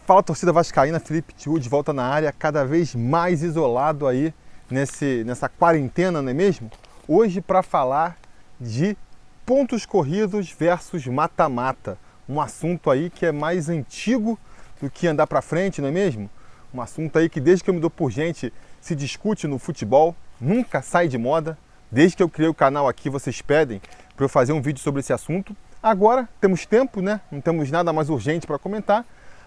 Fala, torcida vascaína, Felipe Tiru de volta na área, cada vez mais isolado aí nessa quarentena, não é mesmo? Hoje para falar de pontos corridos versus mata-mata, um assunto aí que é mais antigo do que andar para frente, não é mesmo? Um assunto aí que desde que eu me dou por gente se discute no futebol, nunca sai de moda. Desde que eu criei o canal aqui, vocês pedem para eu fazer um vídeo sobre esse assunto. Agora temos tempo, né? Não temos nada mais urgente para comentar.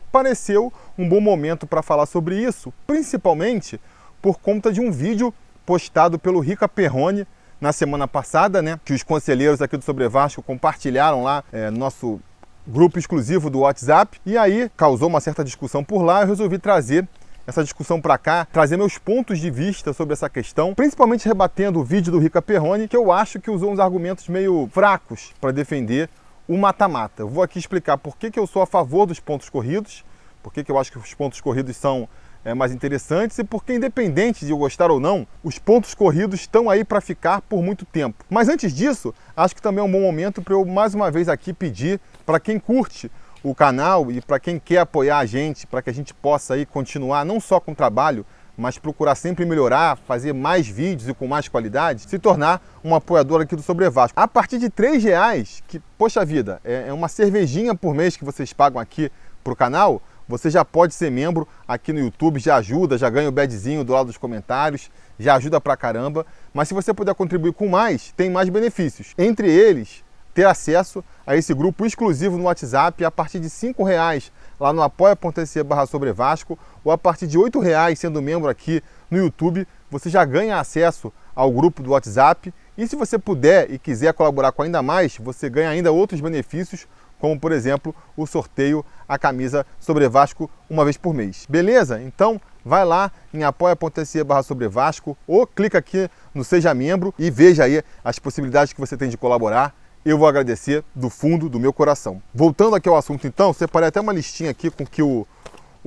Pareceu um bom momento para falar sobre isso, principalmente por conta de um vídeo postado pelo Rica Perrone na semana passada, né? Que os conselheiros aqui do Sobre Vasco compartilharam lá no nosso grupo exclusivo do WhatsApp. E aí causou uma certa discussão por lá. Eu resolvi trazer essa discussão para cá, trazer meus pontos de vista sobre essa questão, principalmente rebatendo o vídeo do Rica Perrone, que eu acho que usou uns argumentos meio fracos para defender o mata-mata. Eu vou aqui explicar por que eu sou a favor dos pontos corridos, por que eu acho que os pontos corridos são mais interessantes e porque, independente de eu gostar ou não, os pontos corridos estão aí para ficar por muito tempo. Mas antes disso, acho que também é um bom momento para eu mais uma vez aqui pedir para quem curte o canal e para quem quer apoiar a gente, para que a gente possa aí continuar não só com o trabalho, mas procurar sempre melhorar, fazer mais vídeos e com mais qualidade, se tornar um apoiador aqui do Sobre Vasco. A partir de R$3, que, poxa vida, é uma cervejinha por mês que vocês pagam aqui para o canal, você já pode ser membro aqui no YouTube, já ajuda, já ganha o badzinho do lado dos comentários, já ajuda pra caramba. Mas se você puder contribuir com mais, tem mais benefícios. Entre eles, ter acesso a esse grupo exclusivo no WhatsApp a partir de R$5 lá no apoia.se/sobrevasco ou a partir de R$8 sendo membro aqui no YouTube, você já ganha acesso ao grupo do WhatsApp. E se você puder e quiser colaborar com ainda mais, você ganha ainda outros benefícios, como por exemplo o sorteio a camisa Sobre Vasco uma vez por mês. Beleza? Então vai lá em apoia.se/sobrevasco ou clica aqui no Seja Membro e veja aí as possibilidades que você tem de colaborar. Eu vou agradecer do fundo do meu coração. Voltando aqui ao assunto então, separei até uma listinha aqui com o que o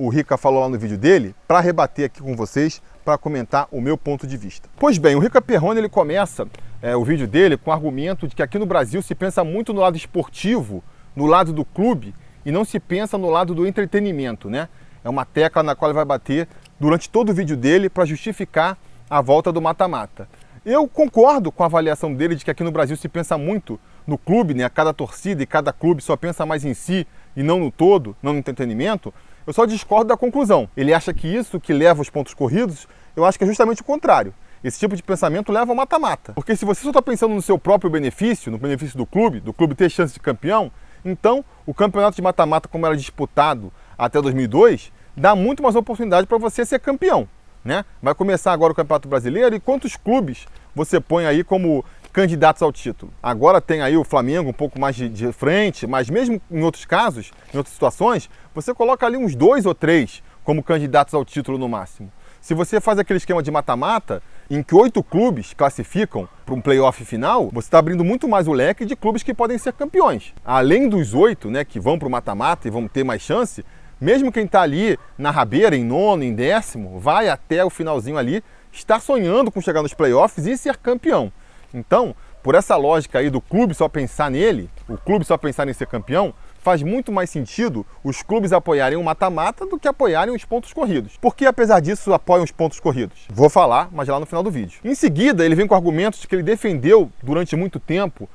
Rica falou lá no vídeo dele, para rebater aqui com vocês, para comentar o meu ponto de vista. Pois bem, o Rica Perrone ele começa o vídeo dele com o argumento de que aqui no Brasil se pensa muito no lado esportivo, no lado do clube, e não se pensa no lado do entretenimento, né? É uma tecla na qual ele vai bater durante todo o vídeo dele para justificar a volta do mata-mata. Eu concordo com a avaliação dele de que aqui no Brasil se pensa muito no clube, né? Cada torcida e cada clube só pensa mais em si e não no todo, não no entretenimento. Eu só discordo da conclusão. Ele acha que isso que leva aos pontos corridos, eu acho que é justamente o contrário. Esse tipo de pensamento leva ao mata-mata. Porque se você só está pensando no seu próprio benefício, no benefício do clube ter chance de campeão, então o campeonato de mata-mata, como era disputado até 2002, dá muito mais oportunidade para você ser campeão, né? Vai começar agora o Campeonato Brasileiro e quantos clubes você põe aí como candidatos ao título? Agora tem aí o Flamengo um pouco mais de frente, mas mesmo em outros casos, em outras situações, você coloca ali uns 2 ou 3 como candidatos ao título no máximo. Se você faz aquele esquema de mata-mata, em que 8 clubes classificam para um playoff final, você está abrindo muito mais o leque de clubes que podem ser campeões. Além dos 8, né, que vão para o mata-mata e vão ter mais chance, mesmo quem está ali na rabeira, em nono, em décimo, vai até o finalzinho ali, está sonhando com chegar nos playoffs e ser campeão. Então, por essa lógica aí do clube só pensar nele, o clube só pensar em ser campeão, faz muito mais sentido os clubes apoiarem o mata-mata do que apoiarem os pontos corridos. Por que, apesar disso, apoiam os pontos corridos? Vou falar, mas lá no final do vídeo. Em seguida, ele vem com argumentos de que ele defendeu durante muito tempo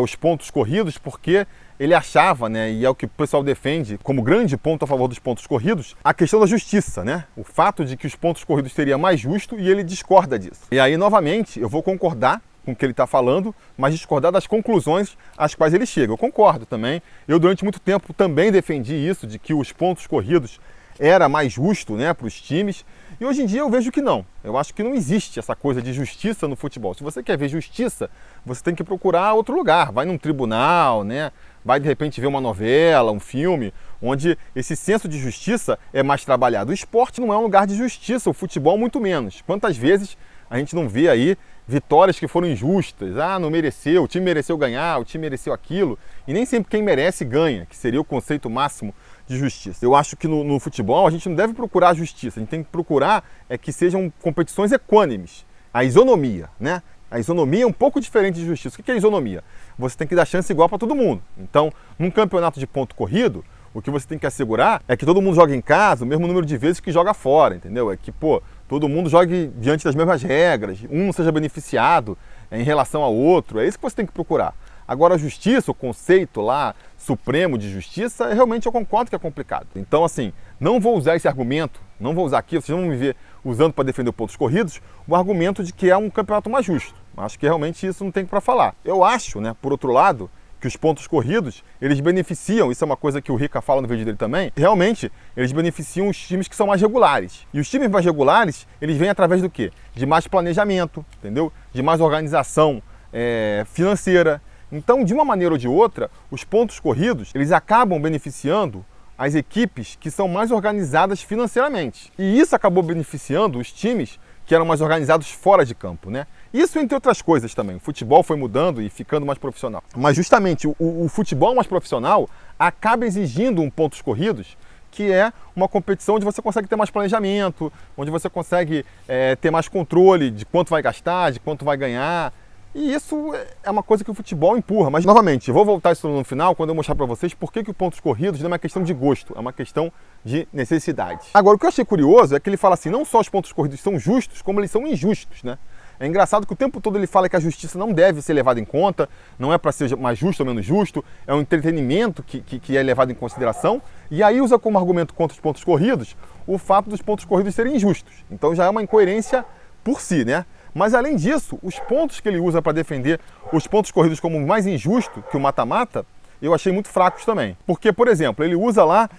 os pontos corridos porque ele achava, né, e é o que o pessoal defende como grande ponto a favor dos pontos corridos, a questão da justiça, né? O fato de que os pontos corridos seria mais justo e ele discorda disso. E aí, novamente, eu vou concordar com o que ele está falando, mas discordar das conclusões às quais ele chega. Eu concordo também. Eu, durante muito tempo, também defendi isso, de que os pontos corridos era mais justo, né, para os times. E hoje em dia eu vejo que não. Eu acho que não existe essa coisa de justiça no futebol. Se você quer ver justiça, você tem que procurar outro lugar. Vai num tribunal, né? Vai, de repente, ver uma novela, um filme, onde esse senso de justiça é mais trabalhado. O esporte não é um lugar de justiça, o futebol muito menos. Quantas vezes a gente não vê aí vitórias que foram injustas, não mereceu, o time mereceu ganhar, o time mereceu aquilo, e nem sempre quem merece ganha, que seria o conceito máximo de justiça. Eu acho que no futebol a gente não deve procurar a justiça, a gente tem que procurar que sejam competições equânimes, a isonomia, né? A isonomia é um pouco diferente de justiça. O que é isonomia? Você tem que dar chance igual para todo mundo. Então, num campeonato de ponto corrido, O que você tem que assegurar é que todo mundo joga em casa o mesmo número de vezes que joga fora, entendeu? É que, pô, todo mundo jogue diante das mesmas regras, um não seja beneficiado em relação ao outro, é isso que você tem que procurar. Agora, a justiça, o conceito lá supremo de justiça, realmente eu concordo que é complicado. Então, assim, não vou usar esse argumento, não vou usar aqui, vocês vão me ver usando para defender pontos corridos, o argumento de que é um campeonato mais justo. Acho que realmente isso não tem para falar. Eu acho, né, por outro lado, que os pontos corridos, eles beneficiam, isso é uma coisa que o Rica fala no vídeo dele também, realmente eles beneficiam os times que são mais regulares. E os times mais regulares, eles vêm através do quê? De mais planejamento, entendeu? De mais organização financeira. Então, de uma maneira ou de outra, os pontos corridos, eles acabam beneficiando as equipes que são mais organizadas financeiramente. E isso acabou beneficiando os times que eram mais organizados fora de campo, né? Isso entre outras coisas também. O futebol foi mudando e ficando mais profissional. Mas justamente o futebol mais profissional acaba exigindo um pontos corridos, que é uma competição onde você consegue ter mais planejamento, onde você consegue ter mais controle de quanto vai gastar, de quanto vai ganhar. E isso é uma coisa que o futebol empurra. Mas, novamente, eu vou voltar isso no final, quando eu mostrar para vocês por que o pontos corridos não é uma questão de gosto, é uma questão de necessidade. Agora, o que eu achei curioso é que ele fala assim, não só os pontos corridos são justos, como eles são injustos, né? É engraçado que o tempo todo ele fala que a justiça não deve ser levada em conta, não é para ser mais justo ou menos justo, é um entretenimento que é levado em consideração, e aí usa como argumento contra os pontos corridos o fato dos pontos corridos serem injustos. Então já é uma incoerência por si, né? Mas, além disso, os pontos que ele usa para defender os pontos corridos como mais injusto que o mata-mata, eu achei muito fracos também. Porque, por exemplo, ele usa lá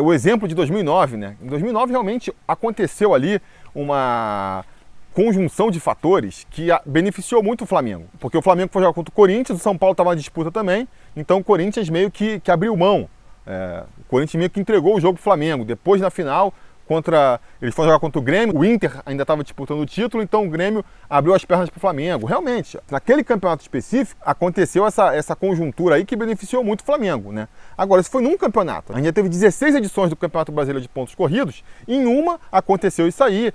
o exemplo de 2009, né? Em 2009, realmente, aconteceu ali uma conjunção de fatores que beneficiou muito o Flamengo. Porque o Flamengo foi jogar contra o Corinthians, o São Paulo estava na disputa também, então o Corinthians meio que abriu mão. O Corinthians meio que entregou o jogo para o Flamengo. Depois, na final, eles foram jogar contra o Grêmio, o Inter ainda estava disputando o título, então o Grêmio abriu as pernas para o Flamengo. Realmente, naquele campeonato específico, aconteceu essa conjuntura aí que beneficiou muito o Flamengo, né? Agora, isso foi num campeonato. A gente já teve 16 edições do Campeonato Brasileiro de Pontos Corridos, e em uma aconteceu isso aí,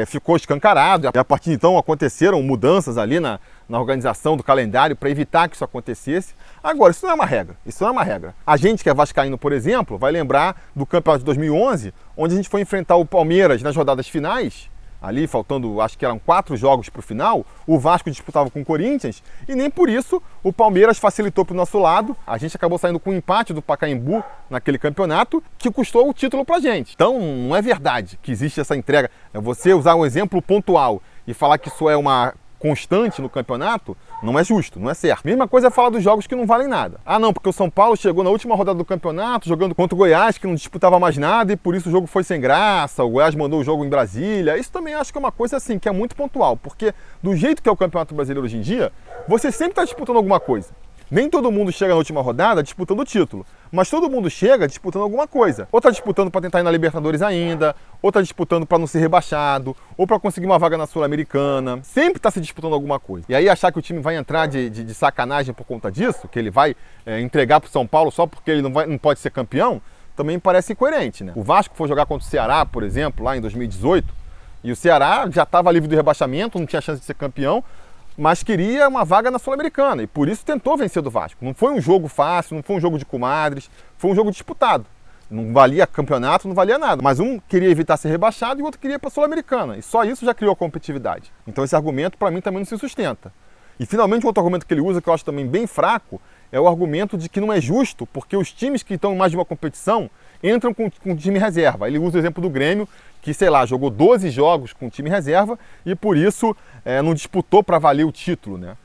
ficou escancarado, e a partir de então aconteceram mudanças ali na organização do calendário para evitar que isso acontecesse. Agora, isso não é uma regra, isso não é uma regra. A gente que é vascaíno, por exemplo, vai lembrar do campeonato de 2011, onde a gente foi enfrentar o Palmeiras nas rodadas finais, ali faltando, acho que eram 4 jogos para o final, o Vasco disputava com o Corinthians, e nem por isso o Palmeiras facilitou para o nosso lado, a gente acabou saindo com um empate do Pacaembu naquele campeonato, que custou o título para a gente. Então, não é verdade que existe essa entrega. Você usar um exemplo pontual e falar que isso é uma constante no campeonato, não é justo, não é certo. Mesma coisa é falar dos jogos que não valem nada. Ah, não, porque o São Paulo chegou na última rodada do campeonato jogando contra o Goiás, que não disputava mais nada e por isso o jogo foi sem graça, o Goiás mandou o jogo em Brasília. Isso também acho que é uma coisa assim, que é muito pontual, porque do jeito que é o Campeonato Brasileiro hoje em dia, você sempre está disputando alguma coisa. Nem todo mundo chega na última rodada disputando o título, mas todo mundo chega disputando alguma coisa. Ou está disputando para tentar ir na Libertadores ainda, ou está disputando para não ser rebaixado, ou para conseguir uma vaga na Sul-Americana. Sempre está se disputando alguma coisa. E aí achar que o time vai entrar de sacanagem por conta disso, que ele vai entregar para o São Paulo só porque ele não pode ser campeão, também parece incoerente, né? O Vasco foi jogar contra o Ceará, por exemplo, lá em 2018, e o Ceará já estava livre do rebaixamento, não tinha chance de ser campeão, mas queria uma vaga na Sul-Americana e por isso tentou vencer do Vasco. Não foi um jogo fácil, não foi um jogo de comadres, foi um jogo disputado. Não valia campeonato, não valia nada. Mas um queria evitar ser rebaixado e o outro queria ir para a Sul-Americana. E só isso já criou a competitividade. Então esse argumento para mim também não se sustenta. E finalmente um outro argumento que ele usa, que eu acho também bem fraco, é o argumento de que não é justo porque os times que estão em mais de uma competição entram com time reserva. Ele usa o exemplo do Grêmio, que, sei lá, jogou 12 jogos com time reserva e por isso não disputou para valer o título, né?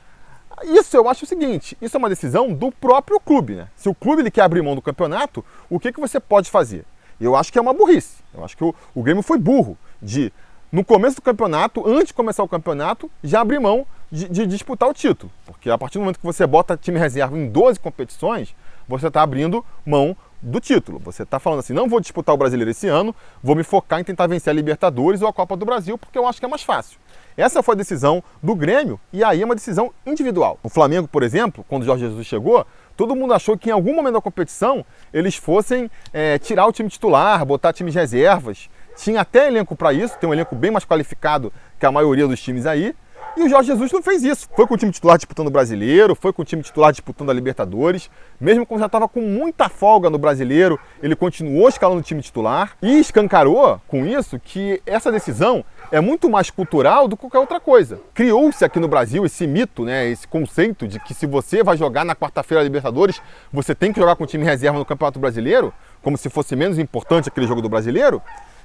Isso eu acho o seguinte, isso é uma decisão do próprio clube, né? Se o clube ele quer abrir mão do campeonato, o que você pode fazer? Eu acho que é uma burrice. Eu acho que o Grêmio foi burro de, no começo do campeonato, antes de começar o campeonato, já abrir mão de disputar o título. Porque a partir do momento que você bota time reserva em 12 competições, você está abrindo mão do título. Você está falando assim, não vou disputar o Brasileiro esse ano, vou me focar em tentar vencer a Libertadores ou a Copa do Brasil, porque eu acho que é mais fácil. Essa foi a decisão do Grêmio e aí é uma decisão individual. O Flamengo, por exemplo, quando o Jorge Jesus chegou, todo mundo achou que em algum momento da competição eles fossem tirar o time titular, botar times reservas. Tinha até elenco para isso, tem um elenco bem mais qualificado que a maioria dos times aí. E o Jorge Jesus não fez isso. Foi com o time titular disputando o Brasileiro, foi com o time titular disputando a Libertadores. Mesmo quando já estava com muita folga no Brasileiro, ele continuou escalando o time titular e escancarou com isso que essa decisão é muito mais cultural do que qualquer outra coisa. Criou-se aqui no Brasil esse mito, né, esse conceito de que se você vai jogar na quarta-feira a Libertadores, você tem que jogar com o time reserva no Campeonato Brasileiro, como se fosse menos importante aquele jogo do Brasileiro.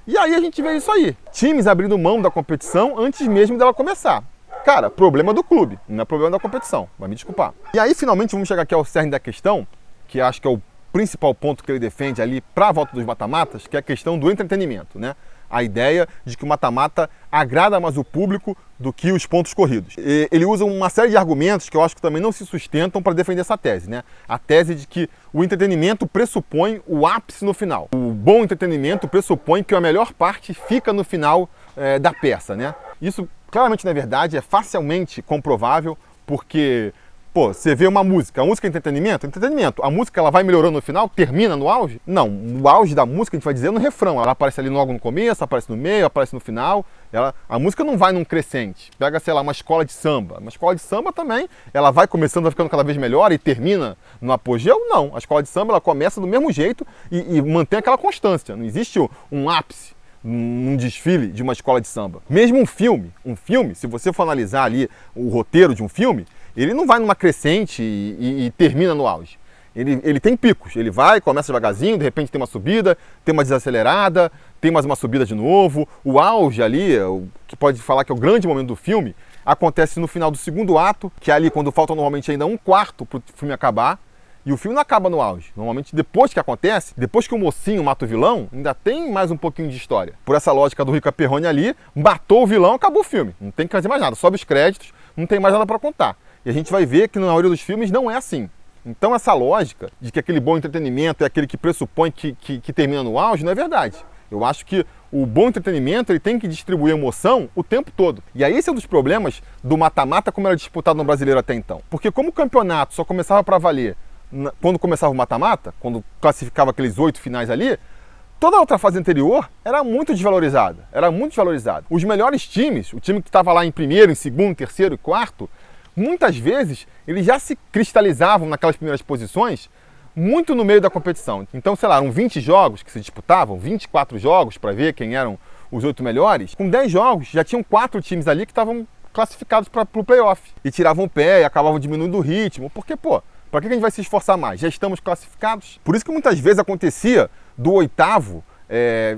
E aí a gente vê isso aí. Times abrindo mão da competição antes mesmo dela começar. Cara, problema do clube, não é problema da competição, vai me desculpar. E aí, finalmente, vamos chegar aqui ao cerne da questão, que acho que é o principal ponto que ele defende ali para a volta dos mata-matas, que é a questão do entretenimento, né? A ideia de que o mata-mata agrada mais o público do que os pontos corridos. E ele usa uma série de argumentos que eu acho que também não se sustentam para defender essa tese, né? A tese de que o entretenimento pressupõe o ápice no final. O bom entretenimento pressupõe que a melhor parte fica no final da peça, né? Isso claramente não é verdade, é facilmente comprovável, porque, pô, você vê uma música, a música é entretenimento? Entretenimento. A música ela vai melhorando no final, termina no auge? Não, o auge da música a gente vai dizer no refrão. Ela aparece ali logo no começo, aparece no meio, aparece no final. A música não vai num crescente. Pega, sei lá, uma escola de samba. Uma escola de samba também, ela vai começando, vai ficando cada vez melhor e termina no apogeu? Não. A escola de samba ela começa do mesmo jeito e mantém aquela constância. Não existe um ápice num desfile de uma escola de samba. Mesmo um filme, se você for analisar ali o roteiro de um filme, ele não vai numa crescente e termina no auge. Ele tem picos, ele vai, começa devagarzinho, de repente tem uma subida, tem uma desacelerada, tem mais uma subida de novo. O auge ali, o que pode falar que é o grande momento do filme, acontece no final do segundo ato, que é ali quando falta normalmente ainda um quarto para o filme acabar. E o filme não acaba no auge. Normalmente, depois que acontece, depois que o mocinho mata o vilão, ainda tem mais um pouquinho de história. Por essa lógica do Rica Perrone ali, matou o vilão, acabou o filme. Não tem que fazer mais nada. Sobe os créditos, não tem mais nada para contar. E a gente vai ver que na maioria dos filmes não é assim. Então essa lógica de que aquele bom entretenimento é aquele que pressupõe que termina no auge, não é verdade. Eu acho que o bom entretenimento ele tem que distribuir emoção o tempo todo. E aí esse é um dos problemas do mata-mata como era disputado no Brasileiro até então. Porque como o campeonato só começava para valer quando começava o mata-mata, quando classificava aqueles 8 finais ali, toda a outra fase anterior era muito desvalorizada. Os melhores times, o time que estava lá em primeiro, em segundo, terceiro e quarto, muitas vezes eles já se cristalizavam naquelas primeiras posições muito no meio da competição. Então, sei lá, eram 20 jogos que se disputavam, 24 jogos para ver quem eram os 8 melhores. Com 10 jogos já tinham 4 times ali que estavam classificados para o playoff. E tiravam o pé e acabavam diminuindo o ritmo. Porque, pô, para que a gente vai se esforçar mais? Já estamos classificados. Por isso que muitas vezes acontecia do oitavo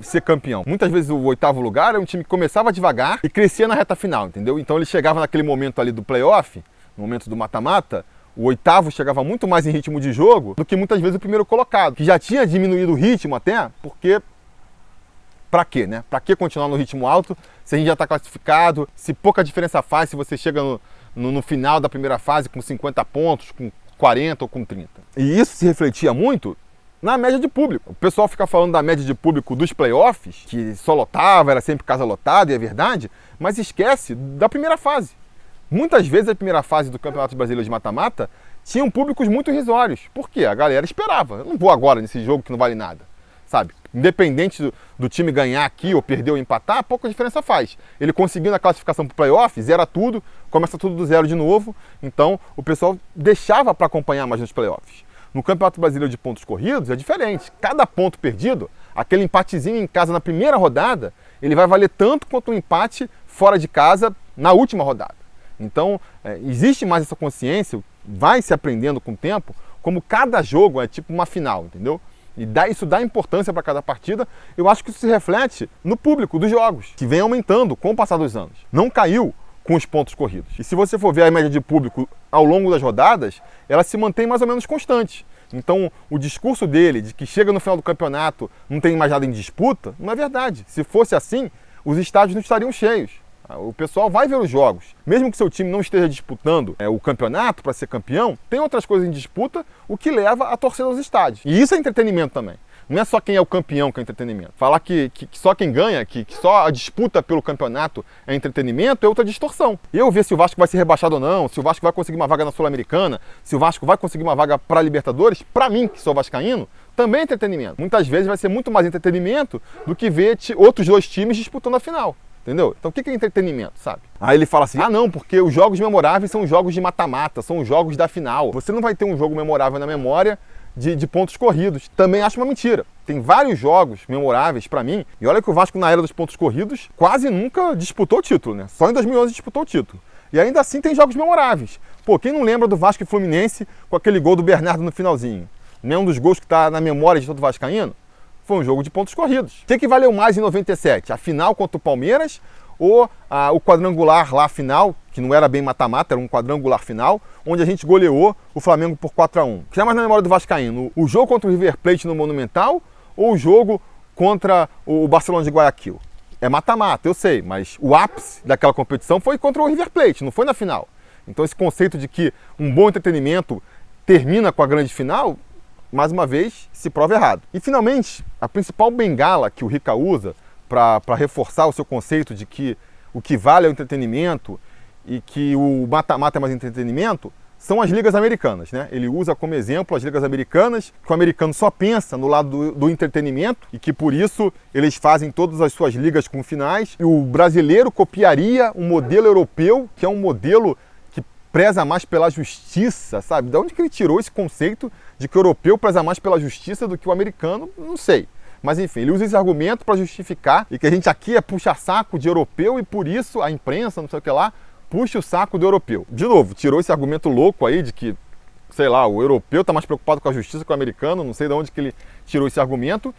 ser campeão. Muitas vezes o oitavo lugar era um time que começava devagar e crescia na reta final, entendeu? Então ele chegava naquele momento ali do playoff, no momento do mata-mata, o oitavo chegava muito mais em ritmo de jogo do que muitas vezes o primeiro colocado, que já tinha diminuído o ritmo até, porque pra quê, né? Pra que continuar no ritmo alto se a gente já está classificado, se pouca diferença faz se você chega no final da primeira fase com 50 pontos, com 40 ou com 30. E isso se refletia muito na média de público. O pessoal fica falando da média de público dos playoffs, que só lotava, era sempre casa lotada, e é verdade, mas esquece da primeira fase. Muitas vezes a primeira fase do Campeonato Brasileiro de mata-mata tinham públicos muito irrisórios. Por quê? A galera esperava. Eu não vou agora nesse jogo que não vale nada, sabe? Independente do time ganhar aqui ou perder ou empatar, pouca diferença faz. Ele conseguindo a classificação para o playoff, zera tudo, começa tudo do zero de novo. Então o pessoal deixava para acompanhar mais nos playoffs. No Campeonato Brasileiro de pontos corridos é diferente. Cada ponto perdido, aquele empatezinho em casa na primeira rodada, ele vai valer tanto quanto um empate fora de casa na última rodada. Então existe mais essa consciência, vai se aprendendo com o tempo, como cada jogo é tipo uma final, entendeu? E isso dá importância para cada partida. Eu acho que isso se reflete no público dos jogos, que vem aumentando com o passar dos anos. Não caiu com os pontos corridos. E se você for ver a média de público ao longo das rodadas, ela se mantém mais ou menos constante. Então, o discurso dele de que chega no final do campeonato não tem mais nada em disputa, não é verdade. Se fosse assim, os estádios não estariam cheios. O pessoal vai ver os jogos. Mesmo que seu time não esteja disputando o campeonato para ser campeão, tem outras coisas em disputa, o que leva a torcida aos estádios. E isso é entretenimento também. Não é só quem é o campeão que é entretenimento. Falar que só quem ganha, que só a disputa pelo campeonato é entretenimento, é outra distorção. Eu ver se o Vasco vai ser rebaixado ou não, se o Vasco vai conseguir uma vaga na Sul-Americana, se o Vasco vai conseguir uma vaga para a Libertadores, para mim, que sou vascaíno, também é entretenimento. Muitas vezes vai ser muito mais entretenimento do que ver outros dois times disputando a final. entendeu? Então o que é entretenimento, sabe? Aí ele fala assim, ah não, porque os jogos memoráveis são os jogos de mata-mata, são os jogos da final. Você não vai ter um jogo memorável na memória de pontos corridos. Também acho uma mentira. Tem vários jogos memoráveis pra mim, e olha que o Vasco na era dos pontos corridos quase nunca disputou o título, né? Só em 2011 disputou o título. E ainda assim tem jogos memoráveis. Pô, quem não lembra do Vasco e Fluminense com aquele gol do Bernardo no finalzinho? Nenhum dos gols que tá na memória de todo vascaíno? Foi um jogo de pontos corridos. O que valeu mais em 97? A final contra o Palmeiras ou o quadrangular lá final, que não era bem mata-mata, era um quadrangular final, onde a gente goleou o Flamengo por 4-1. O que é mais na memória do vascaíno? O jogo contra o River Plate no Monumental ou o jogo contra o Barcelona de Guayaquil? É mata-mata, eu sei, mas o ápice daquela competição foi contra o River Plate, não foi na final. Então esse conceito de que um bom entretenimento termina com a grande final, mais uma vez, se prova errado. E finalmente, a principal bengala que o Rica usa para reforçar o seu conceito de que o que vale é o entretenimento e que o mata-mata é mais entretenimento, são as ligas americanas, né? Ele usa como exemplo as ligas americanas, que o americano só pensa no lado do entretenimento e que por isso eles fazem todas as suas ligas com finais. E o brasileiro copiaria um modelo europeu, que é um modelo que preza mais pela justiça, sabe? De onde que ele tirou esse conceito de que o europeu preza mais pela justiça do que o americano? Não sei. Mas enfim, ele usa esse argumento para justificar e que a gente aqui é puxa-saco de europeu e por isso a imprensa, não sei o que lá, puxa o saco do europeu. De novo, tirou esse argumento louco aí de que, sei lá, o europeu está mais preocupado com a justiça que o americano, não sei de onde que ele tirou esse argumento,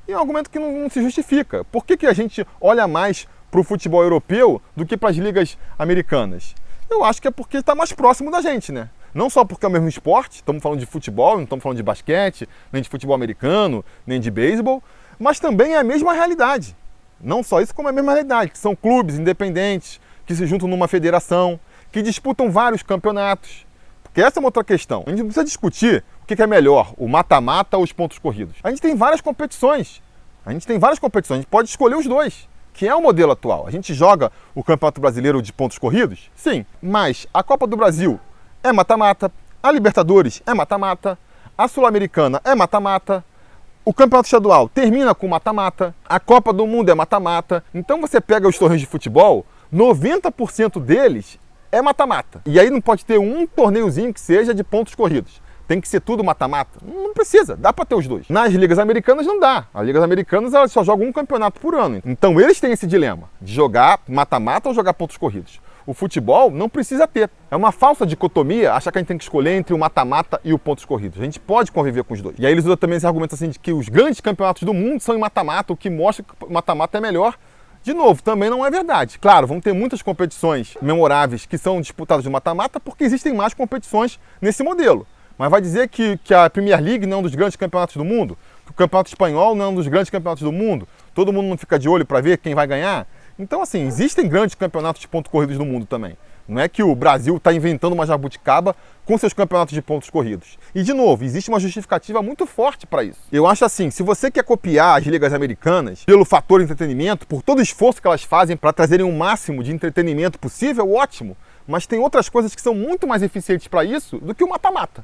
e é um argumento que não se justifica. Por que a gente olha mais para o futebol europeu do que para as ligas americanas? Eu acho que é porque está mais próximo da gente, né? Não só porque é o mesmo esporte, estamos falando de futebol, não estamos falando de basquete, nem de futebol americano, nem de beisebol, mas também é a mesma realidade. Não só isso, como é a mesma realidade, que são clubes independentes, que se juntam numa federação, que disputam vários campeonatos. Porque essa é uma outra questão. A gente não precisa discutir o que é melhor, o mata-mata ou os pontos corridos. A gente tem várias competições. A gente pode escolher os dois, que é o modelo atual. A gente joga o Campeonato Brasileiro de pontos corridos? Sim, mas a Copa do Brasil é mata-mata, a Libertadores é mata-mata, a Sul-Americana é mata-mata, o Campeonato Estadual termina com mata-mata, a Copa do Mundo é mata-mata. Então você pega os torneios de futebol, 90% deles é mata-mata. E aí não pode ter um torneiozinho que seja de pontos corridos. Tem que ser tudo mata-mata? Não precisa, dá para ter os dois. Nas ligas americanas não dá. As ligas americanas elas só jogam um campeonato por ano. Então eles têm esse dilema de jogar mata-mata ou jogar pontos corridos. O futebol não precisa ter. É uma falsa dicotomia achar que a gente tem que escolher entre o mata-mata e o pontos corridos. A gente pode conviver com os dois. E aí eles usam também esse argumento assim de que os grandes campeonatos do mundo são em mata-mata, o que mostra que o mata-mata é melhor. De novo, também não é verdade. Claro, vão ter muitas competições memoráveis que são disputadas de mata-mata porque existem mais competições nesse modelo. Mas vai dizer que a Premier League não é um dos grandes campeonatos do mundo? Que o Campeonato Espanhol não é um dos grandes campeonatos do mundo? Todo mundo não fica de olho para ver quem vai ganhar? Então, assim, existem grandes campeonatos de pontos corridos no mundo também. Não é que o Brasil está inventando uma jabuticaba com seus campeonatos de pontos corridos. E, de novo, existe uma justificativa muito forte para isso. Eu acho assim, se você quer copiar as ligas americanas pelo fator entretenimento, por todo o esforço que elas fazem para trazerem o máximo de entretenimento possível, ótimo. Mas tem outras coisas que são muito mais eficientes para isso do que o mata-mata.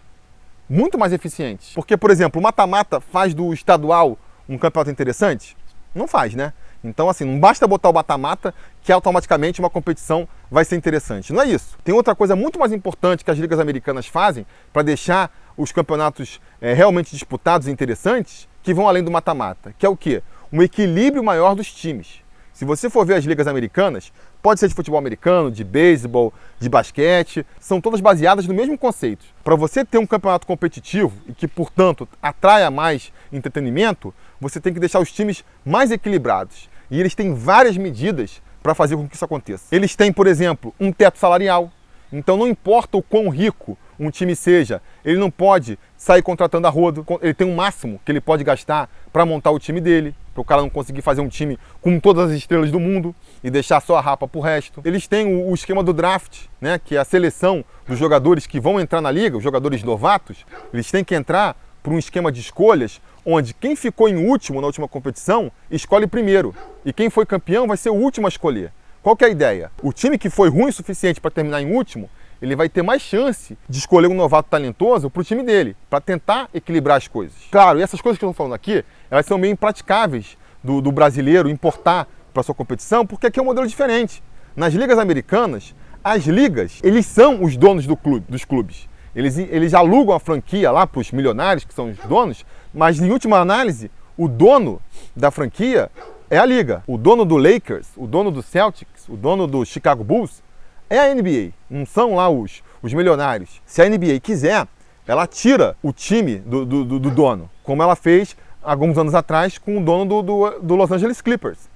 Muito mais eficientes. Porque, por exemplo, o mata-mata faz do estadual um campeonato interessante? Não faz, né? Então, assim, não basta botar o mata-mata que automaticamente uma competição vai ser interessante. Não é isso. Tem outra coisa muito mais importante que as ligas americanas fazem para deixar os campeonatos realmente disputados e interessantes, que vão além do mata-mata, que é o quê? Um equilíbrio maior dos times. Se você for ver as ligas americanas, pode ser de futebol americano, de beisebol, de basquete, são todas baseadas no mesmo conceito. Para você ter um campeonato competitivo e que, portanto, atraia mais entretenimento, você tem que deixar os times mais equilibrados. E eles têm várias medidas para fazer com que isso aconteça. Eles têm, por exemplo, um teto salarial. Então não importa o quão rico um time seja, ele não pode sair contratando a rodo. Ele tem um máximo que ele pode gastar para montar o time dele, para o cara não conseguir fazer um time com todas as estrelas do mundo e deixar só a rapa pro resto. Eles têm o esquema do draft, né, que é a seleção dos jogadores que vão entrar na liga, os jogadores novatos. Eles têm que entrar por um esquema de escolhas onde quem ficou em último na última competição escolhe primeiro e quem foi campeão vai ser o último a escolher. Qual que é a ideia? O time que foi ruim o suficiente para terminar em último, ele vai ter mais chance de escolher um novato talentoso para o time dele, para tentar equilibrar as coisas. Claro, e essas coisas que eu estou falando aqui, elas são meio impraticáveis do brasileiro importar para sua competição, porque aqui é um modelo diferente. Nas ligas americanas, as ligas, eles são os donos dos clubes. Eles alugam a franquia lá para os milionários, que são os donos, mas em última análise, o dono da franquia é a liga. O dono do Lakers, o dono do Celtics, o dono do Chicago Bulls é a NBA. Não são lá os milionários. Se a NBA quiser, ela tira o time do dono, como ela fez alguns anos atrás com o dono do Los Angeles Clippers.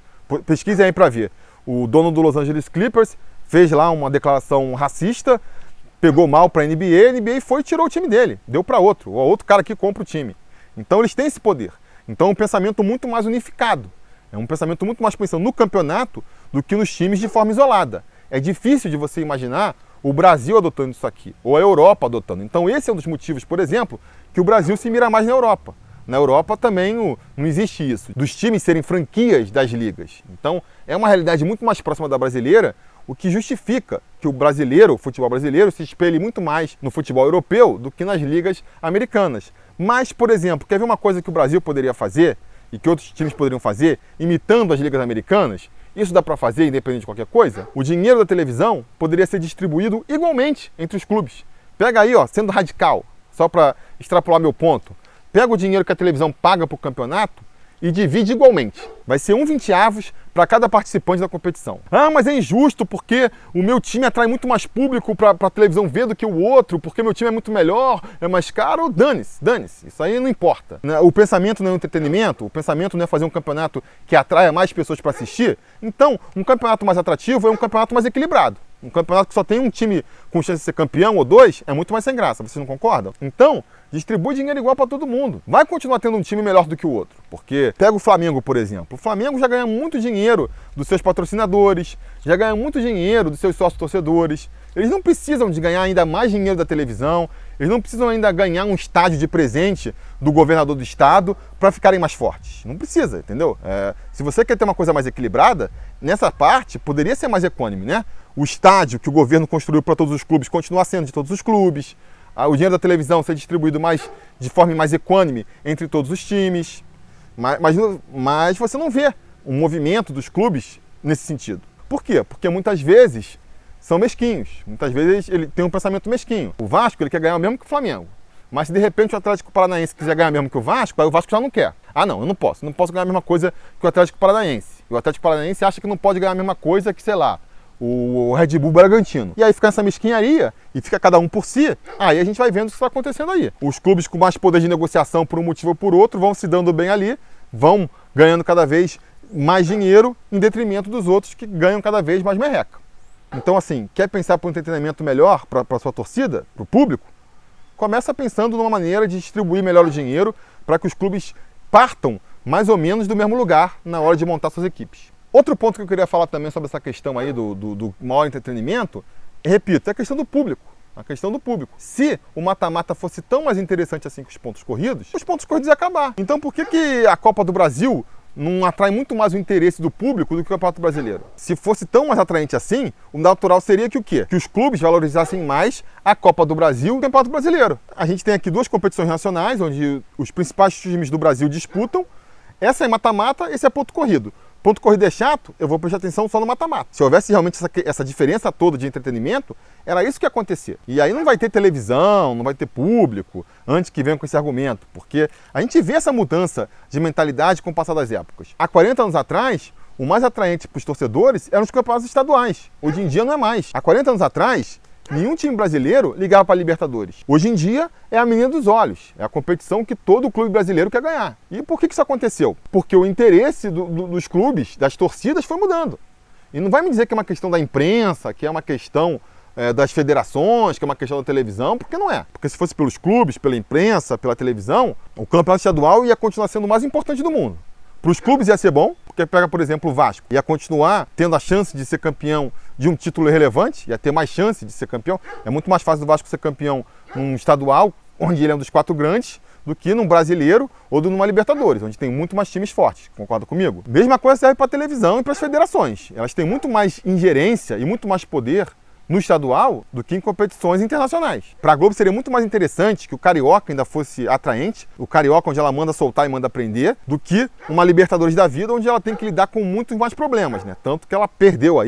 Pesquise aí para ver. O dono do Los Angeles Clippers fez lá uma declaração racista, pegou mal para a NBA foi e tirou o time dele, deu para outro, ou outro cara que compra o time. Então eles têm esse poder. Então é um pensamento muito mais unificado. É um pensamento muito mais pensando no campeonato do que nos times de forma isolada. É difícil de você imaginar o Brasil adotando isso aqui, ou a Europa adotando. Então esse é um dos motivos, por exemplo, que o Brasil se mira mais na Europa. Na Europa também não existe isso, dos times serem franquias das ligas. Então é uma realidade muito mais próxima da brasileira, o que justifica que o futebol brasileiro, se espelhe muito mais no futebol europeu do que nas ligas americanas. Mas, por exemplo, quer ver uma coisa que o Brasil poderia fazer e que outros times poderiam fazer, imitando as ligas americanas? Isso dá para fazer independente de qualquer coisa? O dinheiro da televisão poderia ser distribuído igualmente entre os clubes. Pega aí, sendo radical, só para extrapolar meu ponto. Pega o dinheiro que a televisão paga para o campeonato e divide igualmente. Vai ser 1/20 para cada participante da competição. Ah, mas é injusto porque o meu time atrai muito mais público para a televisão ver do que o outro, porque meu time é muito melhor, é mais caro. Dane-se. Isso aí não importa. O pensamento não é um entretenimento, o pensamento não é fazer um campeonato que atraia mais pessoas para assistir. Então, um campeonato mais atrativo é um campeonato mais equilibrado. Um campeonato que só tem um time com chance de ser campeão ou dois é muito mais sem graça, vocês não concordam? Então, distribui dinheiro igual para todo mundo. Vai continuar tendo um time melhor do que o outro. Porque, pega o Flamengo, por exemplo. O Flamengo já ganha muito dinheiro dos seus patrocinadores, já ganha muito dinheiro dos seus sócios torcedores. Eles não precisam de ganhar ainda mais dinheiro da televisão, eles não precisam ainda ganhar um estádio de presente do governador do estado para ficarem mais fortes. Não precisa, entendeu? Se você quer ter uma coisa mais equilibrada, nessa parte poderia ser mais econômico, né? O estádio que o governo construiu para todos os clubes continuar sendo de todos os clubes, o dinheiro da televisão ser distribuído de forma mais equânime entre todos os times. Mas você não vê um movimento dos clubes nesse sentido. Por quê? Porque muitas vezes são mesquinhos. Muitas vezes ele tem um pensamento mesquinho. O Vasco ele quer ganhar o mesmo que o Flamengo. Mas se de repente o Atlético Paranaense quiser ganhar o mesmo que o Vasco, aí o Vasco já não quer. Ah não, eu não posso. Não posso ganhar a mesma coisa que o Atlético Paranaense. E o Atlético Paranaense acha que não pode ganhar a mesma coisa que, sei lá, o Red Bull Bragantino. E aí fica essa mesquinharia e fica cada um por si. Aí a gente vai vendo o que está acontecendo aí. Os clubes com mais poder de negociação por um motivo ou por outro vão se dando bem ali, vão ganhando cada vez mais dinheiro em detrimento dos outros que ganham cada vez mais merreca. Então assim, quer pensar para um entretenimento melhor para a sua torcida, para o público? Começa pensando numa maneira de distribuir melhor o dinheiro para que os clubes partam mais ou menos do mesmo lugar na hora de montar suas equipes. Outro ponto que eu queria falar também sobre essa questão aí do maior entretenimento, repito, é a questão do público. A questão do público. Se o mata-mata fosse tão mais interessante assim que os pontos corridos iam acabar. Então por que a Copa do Brasil não atrai muito mais o interesse do público do que o Campeonato Brasileiro? Se fosse tão mais atraente assim, o natural seria que o quê? Que os clubes valorizassem mais a Copa do Brasil e o Campeonato Brasileiro. A gente tem aqui duas competições nacionais, onde os principais times do Brasil disputam. Essa é mata-mata, esse é ponto corrido. Ponto corrido é chato, eu vou prestar atenção só no mata-mata. Se houvesse realmente essa diferença toda de entretenimento, era isso que ia acontecer. E aí não vai ter televisão, não vai ter público, antes que venham com esse argumento. Porque a gente vê essa mudança de mentalidade com o passar das épocas. Há 40 anos atrás, o mais atraente para os torcedores eram os campeonatos estaduais. Hoje em dia não é mais. Há 40 anos atrás, nenhum time brasileiro ligava para a Libertadores. Hoje em dia é a menina dos olhos, é a competição que todo clube brasileiro quer ganhar. E por que isso aconteceu? Porque o interesse dos clubes, das torcidas, foi mudando. E não vai me dizer que é uma questão da imprensa, que é uma questão das federações, que é uma questão da televisão, porque não é. Porque se fosse pelos clubes, pela imprensa, pela televisão, o campeonato estadual ia continuar sendo o mais importante do mundo. Para os clubes ia ser bom, porque pega, por exemplo, o Vasco, ia continuar tendo a chance de ser campeão de um título relevante, ia ter mais chance de ser campeão. É muito mais fácil do Vasco ser campeão num estadual, onde ele é um dos 4 grandes, do que num brasileiro ou numa Libertadores, onde tem muito mais times fortes. Concorda comigo? Mesma coisa serve para a televisão e para as federações. Elas têm muito mais ingerência e muito mais poder no estadual do que em competições internacionais. Para a Globo seria muito mais interessante que o Carioca ainda fosse atraente, o Carioca onde ela manda soltar e manda prender, do que uma Libertadores da vida onde ela tem que lidar com muitos mais problemas, né? Tanto que ela perdeu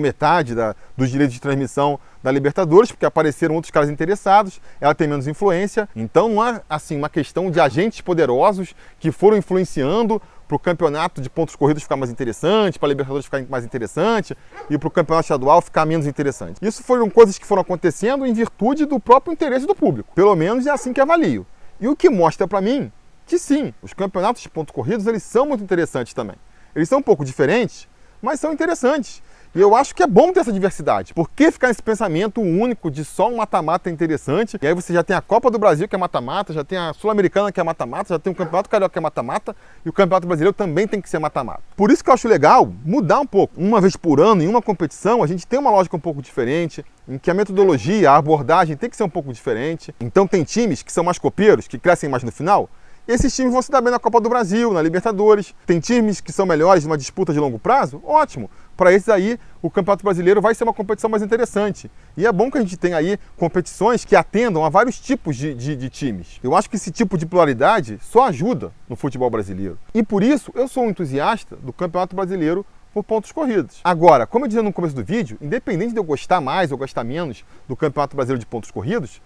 metade dos direitos de transmissão da Libertadores, porque apareceram outros caras interessados, ela tem menos influência. Então não é assim uma questão de agentes poderosos que foram influenciando para o campeonato de pontos corridos ficar mais interessante, para a Libertadores ficar mais interessante e para o campeonato estadual ficar menos interessante. Isso foram coisas que foram acontecendo em virtude do próprio interesse do público. Pelo menos é assim que avalio. E o que mostra para mim que sim, os campeonatos de pontos corridos eles são muito interessantes também. Eles são um pouco diferentes, mas são interessantes. E eu acho que é bom ter essa diversidade. Por que ficar nesse pensamento único de só um mata-mata interessante? E aí você já tem a Copa do Brasil que é mata-mata, já tem a Sul-Americana que é mata-mata, já tem o Campeonato Carioca que é mata-mata e o Campeonato Brasileiro também tem que ser mata-mata. Por isso que eu acho legal mudar um pouco. Uma vez por ano, em uma competição, a gente tem uma lógica um pouco diferente, em que a metodologia, a abordagem tem que ser um pouco diferente. Então tem times que são mais copeiros, que crescem mais no final. Esses times vão se dar bem na Copa do Brasil, na Libertadores. Tem times que são melhores numa disputa de longo prazo? Ótimo! Para esses aí, o Campeonato Brasileiro vai ser uma competição mais interessante. E é bom que a gente tenha aí competições que atendam a vários tipos de times. Eu acho que esse tipo de pluralidade só ajuda no futebol brasileiro. E por isso, eu sou um entusiasta do Campeonato Brasileiro por pontos corridos. Agora, como eu dizia no começo do vídeo, independente de eu gostar mais ou gostar menos do Campeonato Brasileiro de pontos corridos,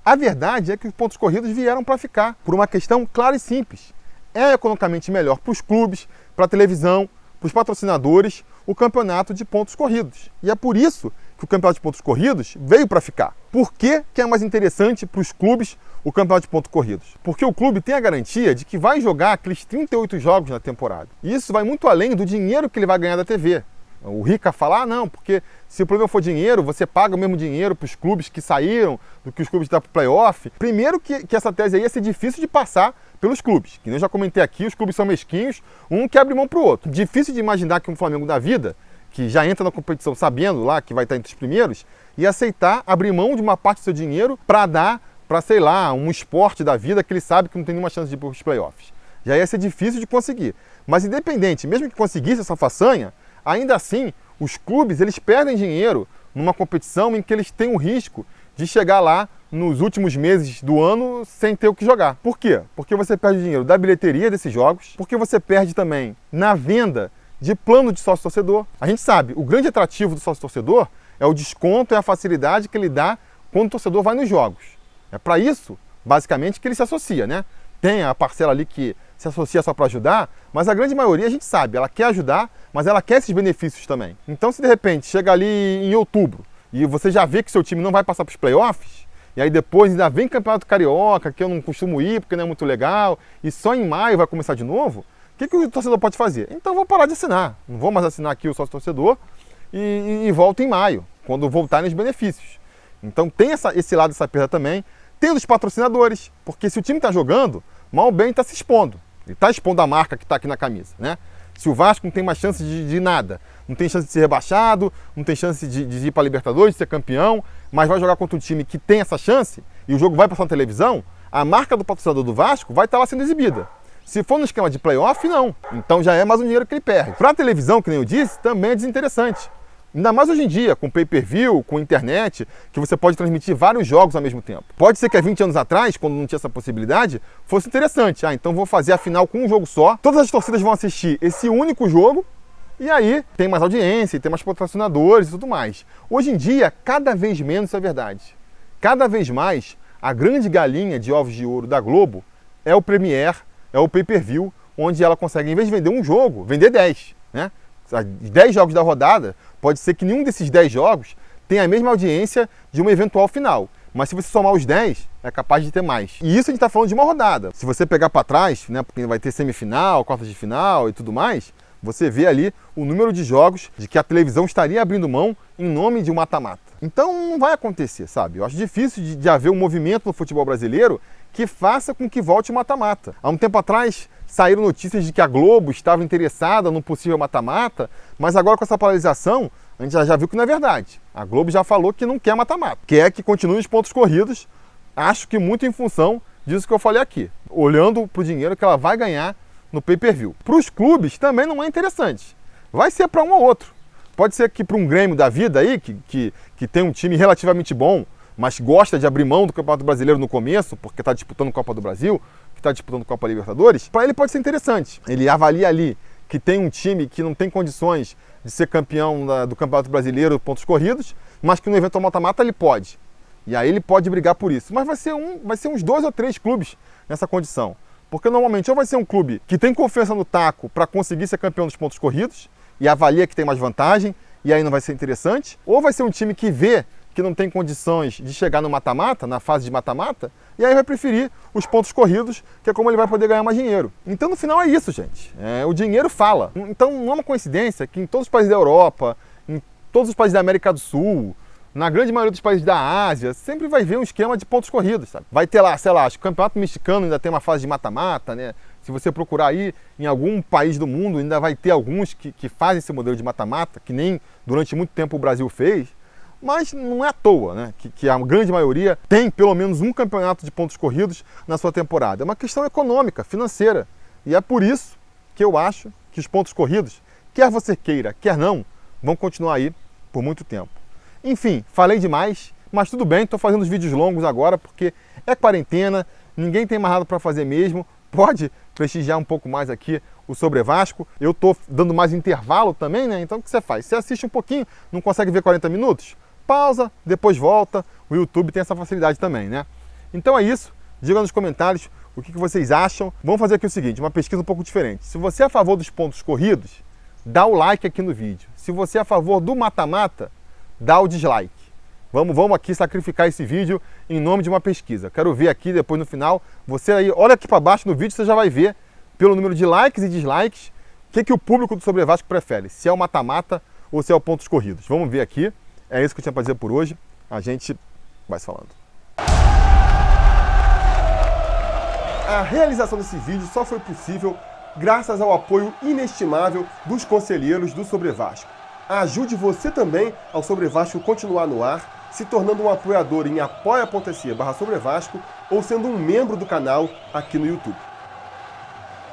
a verdade é que os pontos corridos vieram para ficar, por uma questão clara e simples. É economicamente melhor para os clubes, para a televisão, para os patrocinadores, o campeonato de pontos corridos. E é por isso que o campeonato de pontos corridos veio para ficar. Por que é mais interessante para os clubes o campeonato de pontos corridos? Porque o clube tem a garantia de que vai jogar aqueles 38 jogos na temporada. E isso vai muito além do dinheiro que ele vai ganhar da TV. O Rica fala, não, porque se o problema for dinheiro, você paga o mesmo dinheiro para os clubes que saíram do que os clubes que estão para o playoff. Primeiro que essa tese aí ia ser difícil de passar pelos clubes. Que eu já comentei aqui, os clubes são mesquinhos, um que abre mão para o outro. Difícil de imaginar que um Flamengo da vida, que já entra na competição sabendo lá que vai estar entre os primeiros, ia aceitar abrir mão de uma parte do seu dinheiro para dar para, sei lá, um esporte da vida que ele sabe que não tem nenhuma chance de ir para os playoffs. Já ia ser difícil de conseguir. Mas independente, mesmo que conseguisse essa façanha, ainda assim, os clubes eles perdem dinheiro numa competição em que eles têm o risco de chegar lá nos últimos meses do ano sem ter o que jogar. Por quê? Porque você perde dinheiro da bilheteria desses jogos, porque você perde também na venda de plano de sócio-torcedor. A gente sabe, o grande atrativo do sócio-torcedor é o desconto e a facilidade que ele dá quando o torcedor vai nos jogos. É para isso, basicamente, que ele se associa, né? Tem a parcela ali que se associa só para ajudar, mas a grande maioria a gente sabe, ela quer ajudar, mas ela quer esses benefícios também. Então se de repente chega ali em outubro e você já vê que seu time não vai passar para os playoffs, e aí depois ainda vem Campeonato Carioca, que eu não costumo ir porque não é muito legal, e só em maio vai começar de novo, o que o torcedor pode fazer? Então vou parar de assinar, não vou mais assinar aqui o sócio-torcedor e volto em maio, quando voltarem os benefícios. Então tem esse lado dessa perda também. Tem dos patrocinadores, porque se o time está jogando, mal ou bem está se expondo. Ele está expondo a marca que está aqui na camisa, né? Se o Vasco não tem mais chance de nada, não tem chance de ser rebaixado, não tem chance de ir para a Libertadores, de ser campeão, mas vai jogar contra um time que tem essa chance e o jogo vai passar na televisão, a marca do patrocinador do Vasco vai estar lá sendo exibida. Se for no esquema de playoff, não. Então já é mais um dinheiro que ele perde. Para a televisão, que nem eu disse, também é desinteressante. Ainda mais hoje em dia, com pay-per-view, com internet, que você pode transmitir vários jogos ao mesmo tempo. Pode ser que há 20 anos atrás, quando não tinha essa possibilidade, fosse interessante. Então vou fazer a final com um jogo só, todas as torcidas vão assistir esse único jogo, e aí tem mais audiência, tem mais patrocinadores e tudo mais. Hoje em dia, cada vez menos isso é verdade. Cada vez mais, a grande galinha de ovos de ouro da Globo é o Premiere, é o pay-per-view, onde ela consegue, em vez de vender um jogo, vender 10, né? 10 jogos da rodada, pode ser que nenhum desses 10 jogos tenha a mesma audiência de uma eventual final. Mas se você somar os 10, é capaz de ter mais. E isso a gente está falando de uma rodada. Se você pegar para trás, né, porque vai ter semifinal, quartas de final e tudo mais, você vê ali o número de jogos de que a televisão estaria abrindo mão em nome de um mata-mata. Então não vai acontecer, sabe? Eu acho difícil de haver um movimento no futebol brasileiro que faça com que volte o mata-mata. Há um tempo atrás saíram notícias de que a Globo estava interessada no possível mata-mata, mas agora com essa paralisação, a gente já viu que não é verdade. A Globo já falou que não quer mata-mata, quer que continue os pontos corridos, acho que muito em função disso que eu falei aqui, olhando para o dinheiro que ela vai ganhar no pay-per-view. Para os clubes também não é interessante, vai ser para um ou outro. Pode ser que para um Grêmio da vida aí, que tem um time relativamente bom, mas gosta de abrir mão do Campeonato Brasileiro no começo, porque está disputando Copa do Brasil, que está disputando Copa Libertadores, para ele pode ser interessante. Ele avalia ali que tem um time que não tem condições de ser campeão do Campeonato Brasileiro pontos corridos, mas que no evento mata-mata ele pode. E aí ele pode brigar por isso. Mas vai ser uns 2 ou 3 clubes nessa condição. Porque normalmente ou vai ser um clube que tem confiança no taco para conseguir ser campeão dos pontos corridos e avalia que tem mais vantagem e aí não vai ser interessante, ou vai ser um time que vê que não tem condições de chegar no mata-mata, na fase de mata-mata, e aí vai preferir os pontos corridos, que é como ele vai poder ganhar mais dinheiro. Então no final é isso, gente. O dinheiro fala. Então não é uma coincidência que em todos os países da Europa, em todos os países da América do Sul, na grande maioria dos países da Ásia, sempre vai ver um esquema de pontos corridos, sabe? Vai ter lá, sei lá, acho que o Campeonato Mexicano ainda tem uma fase de mata-mata, né? Se você procurar aí em algum país do mundo, ainda vai ter alguns que fazem esse modelo de mata-mata, que nem durante muito tempo o Brasil fez. Mas não é à toa, né? Que a grande maioria tem pelo menos um campeonato de pontos corridos na sua temporada. É uma questão econômica, financeira. E é por isso que eu acho que os pontos corridos, quer você queira, quer não, vão continuar aí por muito tempo. Enfim, falei demais, mas tudo bem, estou fazendo os vídeos longos agora porque é quarentena, ninguém tem mais nada para fazer mesmo, pode prestigiar um pouco mais aqui o Sobre Vasco. Eu estou dando mais intervalo também, né? Então o que você faz? Você assiste um pouquinho, não consegue ver 40 minutos? Pausa, depois volta. O YouTube tem essa facilidade também, né? Então é isso. Diga nos comentários o que vocês acham. Vamos fazer aqui o seguinte, uma pesquisa um pouco diferente. Se você é a favor dos pontos corridos, dá o like aqui no vídeo. Se você é a favor do mata-mata, dá o dislike. Vamos aqui sacrificar esse vídeo em nome de uma pesquisa. Quero ver aqui depois no final. Você aí, olha aqui para baixo no vídeo, você já vai ver pelo número de likes e dislikes o que o público do Sobre Vasco prefere. Se é o mata-mata ou se é o pontos corridos. Vamos ver aqui. É isso que eu tinha para dizer por hoje. A gente vai se falando. A realização desse vídeo só foi possível graças ao apoio inestimável dos conselheiros do Sobre Vasco. Ajude você também ao Sobre Vasco continuar no ar, se tornando um apoiador em apoia.se/Sobre Vasco ou sendo um membro do canal aqui no YouTube.